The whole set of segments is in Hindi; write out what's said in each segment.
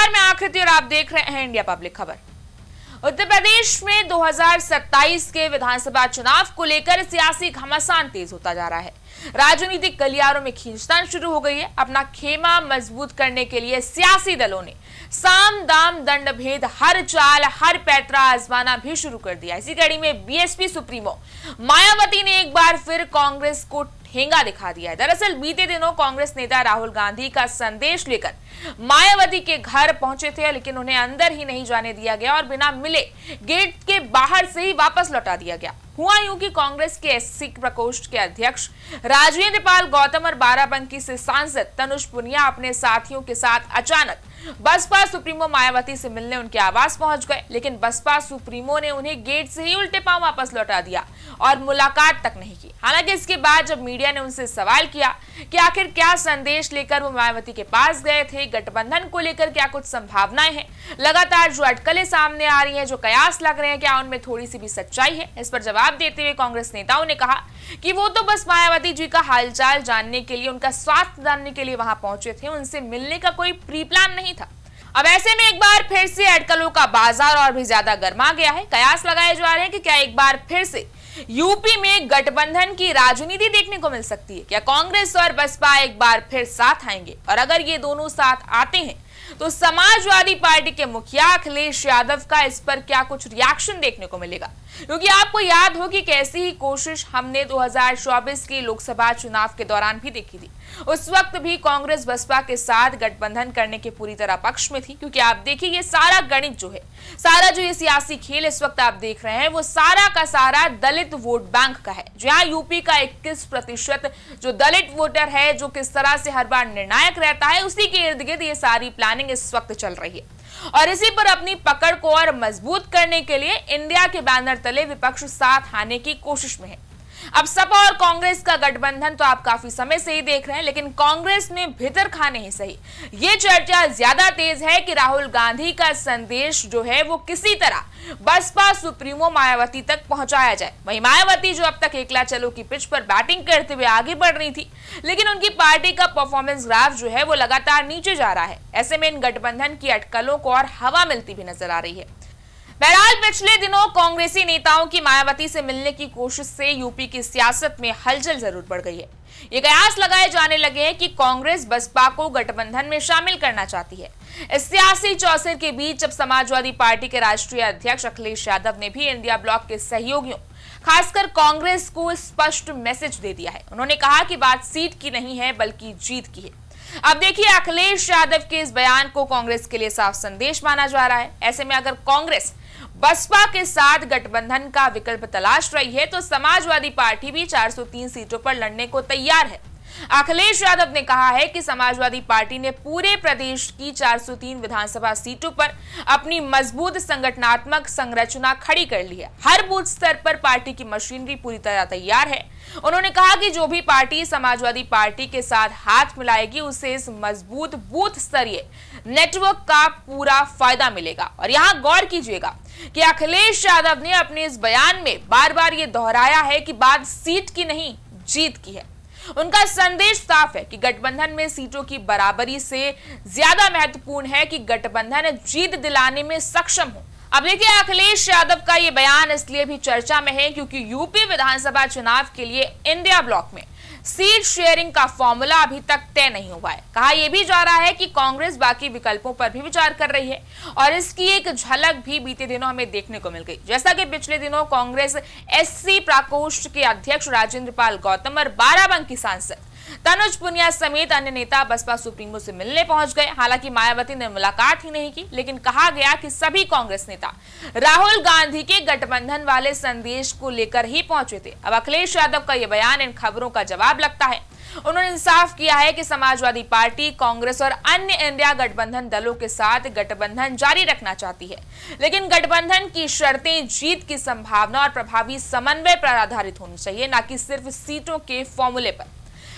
नमस्कार, मैं आकृति और आप देख रहे हैं इंडिया पब्लिक खबर। उत्तर प्रदेश में 2027 के विधानसभा चुनाव को लेकर सियासी घमासान तेज होता जा रहा है। राजनीतिक गलियारों में खींचतान शुरू हो गई है। अपना खेमा मजबूत करने के लिए सियासी दलों ने साम दाम दंड भेद हर चाल हर पैतरा आजमाना भी शुरू कर दिया। इसी कड़ी में बीएसपी सुप्रीमो मायावती ने एक बार फिर कांग्रेस को ठेंगा दिखा दिया है। दरअसल बीते दिनों कांग्रेस नेता राहुल गांधी का संदेश लेकर मायावती के घर पहुंचे थे, लेकिन उन्हें अंदर ही नहीं जाने दिया गया और बिना मिले गेट के बाहर से ही वापस लौटा दिया गया। हुआ यूं कि कांग्रेस के एससी प्रकोष्ठ के अध्यक्ष राजेंद्र पाल गौतम और बाराबंकी से सांसद तनुज पुनिया अपने साथियों के साथ अचानक बसपा सुप्रीमो मायावती से मिलने उनके आवास पहुंच गए, लेकिन बसपा सुप्रीमो ने उन्हें गेट से ही उल्टे पांव वापस लौटा दिया और मुलाकात तक नहीं की। हालांकि इसके बाद जब मीडिया ने उनसे सवाल किया कि आखिर क्या संदेश लेकर वो मायावती के पास गए थे, गठबंधन को लेकर क्या कुछ संभावनाएं हैं, लगातार जो अटकलें सामने आ रही हैं, जो कयास लग रहे हैं, क्या उनमें थोड़ी सी भी सच्चाई है, इस पर जवाब देते हुए कांग्रेस नेताओं ने कहा कि वो तो बस मायावती जी का हालचाल जानने के लिए, उनका स्वास्थ्य जानने के लिए वहां पहुंचे थे, उनसे मिलने का कोई प्री प्लान नहीं था। अब ऐसे में एक बार फिर से अटकलों का बाजार और भी ज्यादा गर्मा गया है। कयास लगाए जा रहे हैं कि क्या एक बार फिर से यूपी में गठबंधन की राजनीति देखने को मिल सकती है। क्या कांग्रेस और बसपा एक बार फिर साथ आएंगे? और अगर ये दोनों साथ आते हैं तो समाजवादी पार्टी के मुखिया अखिलेश यादव का इस पर क्या कुछ रिएक्शन देखने को मिलेगा? क्योंकि आपको याद हो कि कैसी ही कोशिश हमने 2024 के लोकसभा चुनाव के दौरान भी देखी थी। उस वक्त भी कांग्रेस बसपा के साथ गठबंधन करने के पूरी तरह पक्ष में थी, क्योंकि आप देखिए ये सारा गणित जो है, सारा जो ये सियासी खेल इस वक्त आप देख रहे हैं, वो सारा का सारा दलित वोट बैंक का है। जहां यूपी का 21% जो दलित वोटर है, जो किस तरह से हर बार निर्णायक रहता है, उसी के इर्द गिर्द ये सारी प्लानिंग इस वक्त चल रही है। और इसी पर अपनी पकड़ को और मजबूत करने के लिए इंडिया के बैनर तले विपक्ष साथ आने की कोशिश में है। अब सपा और कांग्रेस का गठबंधन तो आप काफी समय से ही देख रहे हैं, लेकिन कांग्रेस में भीतर खाने ही सही ये चर्चा ज्यादा तेज है कि राहुल गांधी का संदेश जो है वो किसी तरह बसपा सुप्रीमो मायावती तक पहुंचाया जाए। वहीं मायावती जो अब तक एकला चलो की पिच पर बैटिंग करते हुए आगे बढ़ रही थी, लेकिन उनकी पार्टी का परफॉर्मेंस ग्राफ जो है वो लगातार नीचे जा रहा है। ऐसे में इन गठबंधन की अटकलों को और हवा मिलती भी नजर आ रही है। बहरहाल पिछले दिनों कांग्रेसी नेताओं की मायावती से मिलने की कोशिश से यूपी की सियासत में हलचल जरूर बढ़ गई है। ये कयास लगाए जाने लगे हैं कि कांग्रेस बसपा को गठबंधन में शामिल करना चाहती है। इस सियासी चौसर के बीच जब समाजवादी पार्टी के राष्ट्रीय अध्यक्ष अखिलेश यादव ने भी इंडिया ब्लॉक के सहयोगियों खासकर कांग्रेस को स्पष्ट मैसेज दे दिया है। उन्होंने कहा कि बात सीट की नहीं है बल्कि जीत की है। अब देखिए अखिलेश यादव के इस बयान को कांग्रेस के लिए साफ संदेश माना जा रहा है। ऐसे में अगर कांग्रेस बसपा के साथ गठबंधन का विकल्प तलाश रही है तो समाजवादी पार्टी भी 403 सीटों पर लड़ने को तैयार है। अखिलेश यादव ने कहा है कि समाजवादी पार्टी ने पूरे प्रदेश की 403 विधानसभा सीटों पर अपनी मजबूत संगठनात्मक संरचना खड़ी कर ली है। हर बूथ स्तर पर पार्टी की मशीनरी पूरी तरह तैयार है। उन्होंने कहा कि जो भी पार्टी समाजवादी पार्टी के साथ हाथ मिलाएगी उसे इस मजबूत बूथ स्तरीय नेटवर्क का पूरा फायदा मिलेगा। और यहाँ गौर कीजिएगा कि अखिलेश यादव ने अपने इस बयान में बार बार ये दोहराया है कि बात सीट की नहीं जीत की है। उनका संदेश साफ है कि गठबंधन में सीटों की बराबरी से ज्यादा महत्वपूर्ण है कि गठबंधन जीत दिलाने में सक्षम हो। अब देखिए अखिलेश यादव का ये बयान इसलिए भी चर्चा में है क्योंकि यूपी विधानसभा चुनाव के लिए इंडिया ब्लॉक में सीट शेयरिंग का फॉर्मूला अभी तक तय नहीं हुआ है। कहा यह भी जा रहा है कि कांग्रेस बाकी विकल्पों पर भी विचार कर रही है और इसकी एक झलक भी बीते दिनों हमें देखने को मिल गई। जैसा कि पिछले दिनों कांग्रेस एससी प्रकोष्ठ के अध्यक्ष राजेंद्र पाल गौतम और बाराबंकी सांसद तनुज पुनिया समेत अन्य नेता बसपा सुप्रीमो से मिलने पहुंच गए। हालांकि मायावती ने मुलाकात ही नहीं की, लेकिन कहा गया कि सभी कांग्रेस नेता राहुल गांधी के गठबंधन वाले संदेश को लेकर ही पहुंचे थे। अब अखिलेश यादव का यह बयान इन खबरों का जवाब लगता है। उन्होंने इंसाफ किया है कि समाजवादी पार्टी कांग्रेस और अन्य इंडिया गठबंधन दलों के साथ गठबंधन जारी रखना चाहती है, लेकिन गठबंधन की शर्तें जीत की संभावना और प्रभावी समन्वय पर आधारित होनी चाहिए, न कि सिर्फ सीटों के फॉर्मूले पर।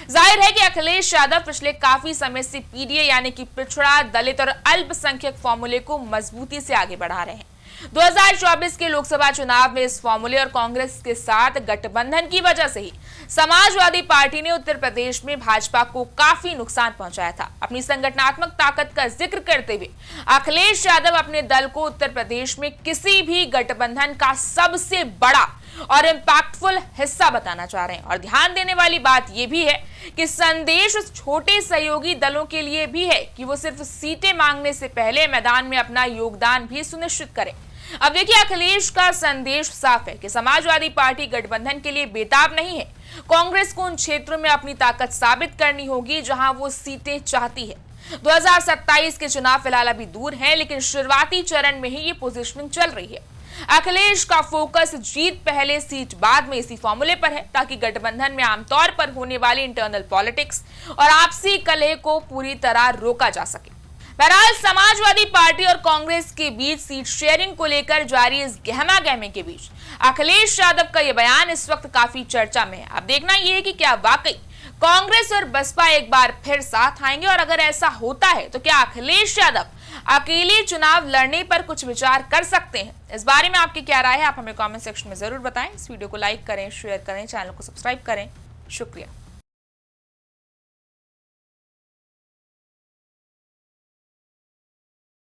जाहिर है कि अखिलेश यादव पिछले काफी समय से पीडीए यानी कि पिछड़ा दलित और अल्पसंख्यक फॉर्मूले को मजबूती से आगे बढ़ा रहे हैं। 2024 के लोकसभा चुनाव में इस फॉर्मूले और कांग्रेस के साथ गठबंधन की वजह से ही समाजवादी पार्टी ने उत्तर प्रदेश में भाजपा को काफी नुकसान पहुंचाया था। अपनी संगठनात्मक ताकत का जिक्र करते हुए अखिलेश यादव अपने दल को उत्तर प्रदेश में किसी भी गठबंधन का सबसे बड़ा और इंपैक्टफुल हिस्सा बताना चाह रहे हैं। और ध्यान देने वाली बात यह भी है कि संदेश उस छोटे सहयोगी दलों के लिए भी है कि वो सिर्फ सीटें मांगने से पहले मैदान में अपना योगदान भी सुनिश्चित करें। अब देखिए, अखिलेश का संदेश साफ है कि समाजवादी पार्टी गठबंधन के लिए बेताब नहीं है। कांग्रेस को उन क्षेत्रों में अपनी ताकत साबित करनी होगी जहां वो सीटें चाहती है। 2027 के चुनाव फिलहाल अभी दूर हैं, लेकिन शुरुआती चरण में ही ये पोजीशनिंग चल रही है। अखिलेश का फोकस जीत पहले सीट बाद में इसी फॉर्मूले पर है, ताकि गठबंधन में आमतौर पर होने वाली इंटरनल पॉलिटिक्स और आपसी कलह को पूरी तरह रोका जा सके। बहरहाल समाजवादी पार्टी और कांग्रेस के बीच सीट शेयरिंग को लेकर जारी इस गहमा गहमे के बीच अखिलेश यादव का यह बयान इस वक्त काफी चर्चा में है। अब देखना यह है कि क्या वाकई कांग्रेस और बसपा एक बार फिर साथ आएंगे, और अगर ऐसा होता है तो क्या अखिलेश यादव अकेले चुनाव लड़ने पर कुछ विचार कर सकते हैं। इस बारे में आपकी क्या राय है, आप हमें कमेंट सेक्शन में जरूर बताएं। इस वीडियो को लाइक करें, शेयर करें, चैनल को सब्सक्राइब करें। शुक्रिया।